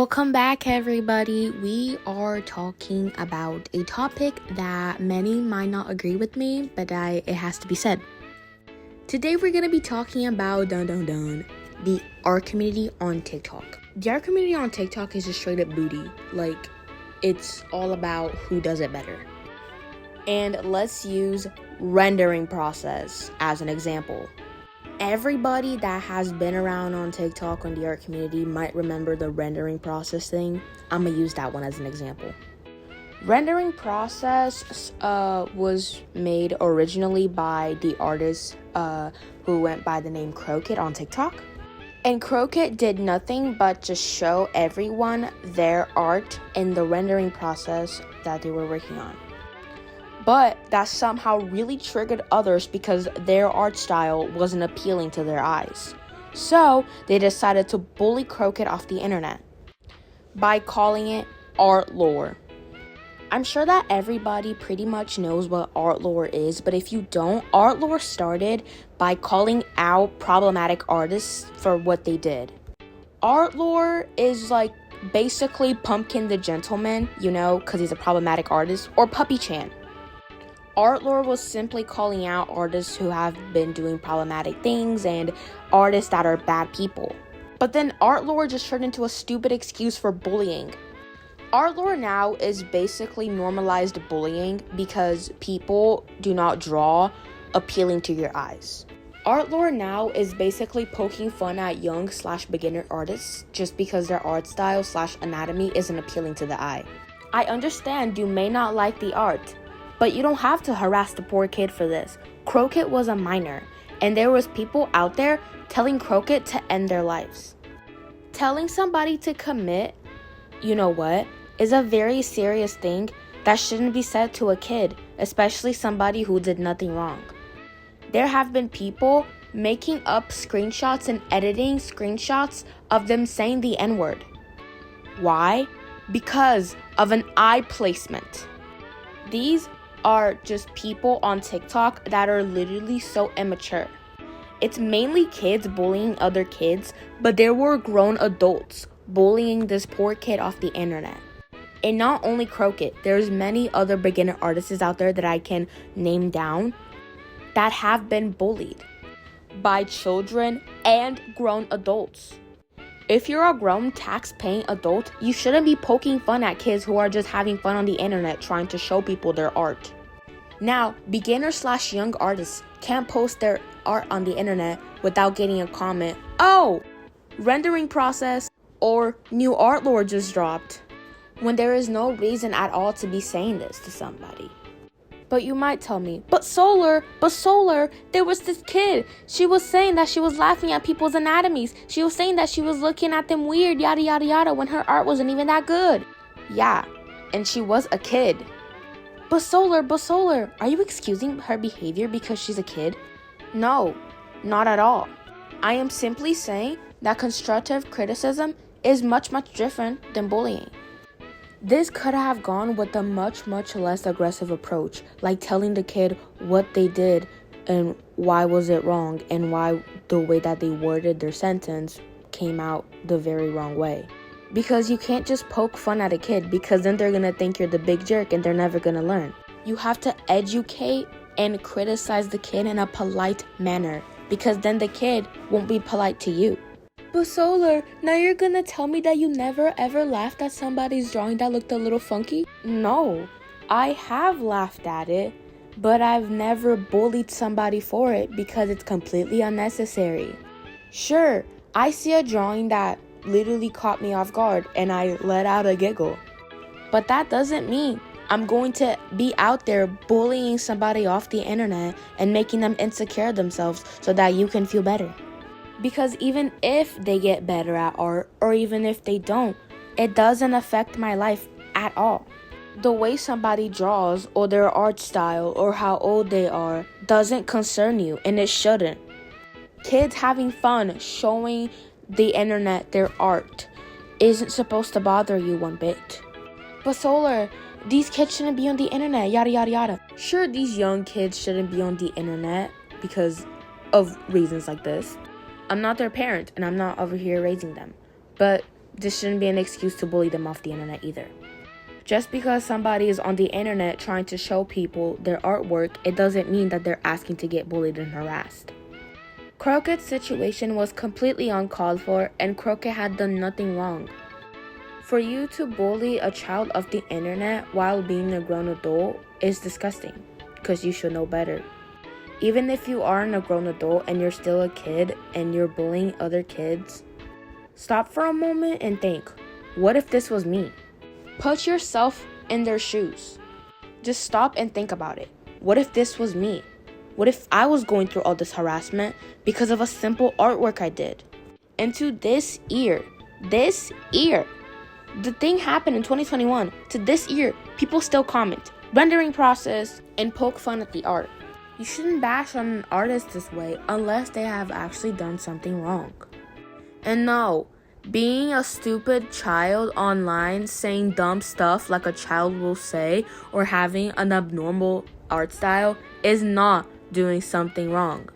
Welcome back, everybody. We are talking about a topic that many might not agree with me, but it has to be said. Today, we're going to be talking about the art community on TikTok. The art community on TikTok is just straight up booty. Like, it's all about who does it better. And let's use rendering process as an example. Everybody that has been around on TikTok on the art community might remember the rendering process thing. I'm gonna use that one as an example. Rendering process was made originally by the artist who went by the name Crooked on TikTok. And Crooked did nothing but just show everyone their art in the rendering process that they were working on. But that somehow really triggered others because their art style wasn't appealing to their eyes. So they decided to bully Crooked off the internet by calling it artlore. I'm sure that everybody pretty much knows what artlore is, but if you don't, artlore started by calling out problematic artists for what they did. Artlore is like basically Pumpkin the Gentleman, because he's a problematic artist, or Puppy Chan. Artlore was simply calling out artists who have been doing problematic things and artists that are bad people. But then Artlore just turned into a stupid excuse for bullying. Artlore now is basically normalized bullying because people do not draw appealing to your eyes. Artlore now is basically poking fun at young/beginner artists just because their art style/anatomy isn't appealing to the eye. I understand you may not like the art, but you don't have to harass the poor kid for this. Crooked was a minor, and there was people out there telling Crooked to end their lives. Telling somebody to commit, is a very serious thing that shouldn't be said to a kid, especially somebody who did nothing wrong. There have been people making up screenshots and editing screenshots of them saying the N-word. Why? Because of an eye placement. These are just people on TikTok that are literally so immature. It's mainly kids bullying other kids, but there were grown adults bullying this poor kid off the internet. And not only Crooked, there's many other beginner artists out there that I can name down that have been bullied by children and grown adults. If you're a grown tax-paying adult, you shouldn't be poking fun at kids who are just having fun on the internet trying to show people their art. Now, beginner/young artists can't post their art on the internet without getting a comment, "Oh, rendering process," or "New artlore just dropped," when there is no reason at all to be saying this to somebody. But you might tell me, but Solar, there was this kid. She was saying that she was laughing at people's anatomies. She was saying that she was looking at them weird, yada, yada, yada, when her art wasn't even that good. Yeah, and she was a kid. But Solar, are you excusing her behavior because she's a kid? No, not at all. I am simply saying that constructive criticism is much, much different than bullying. This could have gone with a much, much less aggressive approach, like telling the kid what they did and why was it wrong and why the way that they worded their sentence came out the very wrong way. Because you can't just poke fun at a kid because then they're going to think you're the big jerk and they're never going to learn. You have to educate and criticize the kid in a polite manner because then the kid won't be polite to you. But Solar, now you're gonna tell me that you never ever laughed at somebody's drawing that looked a little funky? No, I have laughed at it, but I've never bullied somebody for it because it's completely unnecessary. Sure, I see a drawing that literally caught me off guard and I let out a giggle. But that doesn't mean I'm going to be out there bullying somebody off the internet and making them insecure themselves so that you can feel better. Because even if they get better at art, or even if they don't, it doesn't affect my life at all. The way somebody draws, or their art style, or how old they are, doesn't concern you, and it shouldn't. Kids having fun showing the internet their art isn't supposed to bother you one bit. But Solar, these kids shouldn't be on the internet, yada yada yada. Sure, these young kids shouldn't be on the internet because of reasons like this. I'm not their parent and I'm not over here raising them. But this shouldn't be an excuse to bully them off the internet either. Just because somebody is on the internet trying to show people their artwork, it doesn't mean that they're asking to get bullied and harassed. Crocket's situation was completely uncalled for, and Crockett had done nothing wrong. For you to bully a child off the internet while being a grown adult is disgusting, because you should know better. Even if you aren't a grown adult and you're still a kid and you're bullying other kids, stop for a moment and think, what if this was me? Put yourself in their shoes. Just stop and think about it. What if this was me? What if I was going through all this harassment because of a simple artwork I did? And to this year, the thing happened in 2021. To this year, people still comment, rendering process, and poke fun at the art. You shouldn't bash on an artist this way unless they have actually done something wrong. And no, being a stupid child online saying dumb stuff like a child will say or having an abnormal art style is not doing something wrong.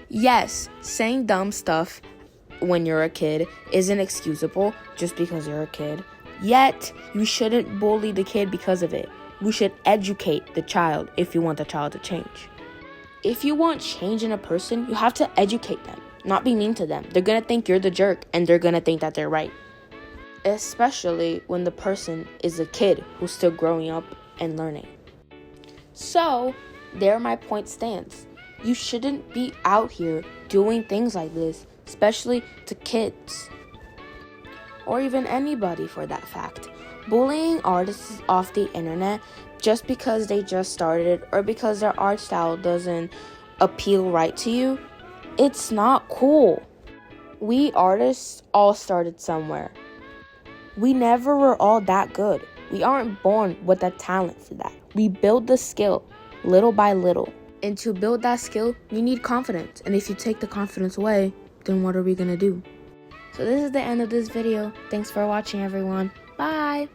Yes, saying dumb stuff when you're a kid isn't excusable just because you're a kid. Yet, you shouldn't bully the kid because of it. We should educate the child if you want the child to change. If you want change in a person, you have to educate them, not be mean to them. They're gonna think you're the jerk and they're gonna think that they're right. Especially when the person is a kid who's still growing up and learning. So, there my point stands. You shouldn't be out here doing things like this, especially to kids. Or even anybody for that fact. Bullying artists off the internet just because they just started or because their art style doesn't appeal right to you, it's not cool. We artists all started somewhere. We never were all that good. We aren't born with the talent for that. We build the skill little by little. And to build that skill, you need confidence. And if you take the confidence away, then what are we gonna do? So this is the end of this video. Thanks for watching, everyone. Bye!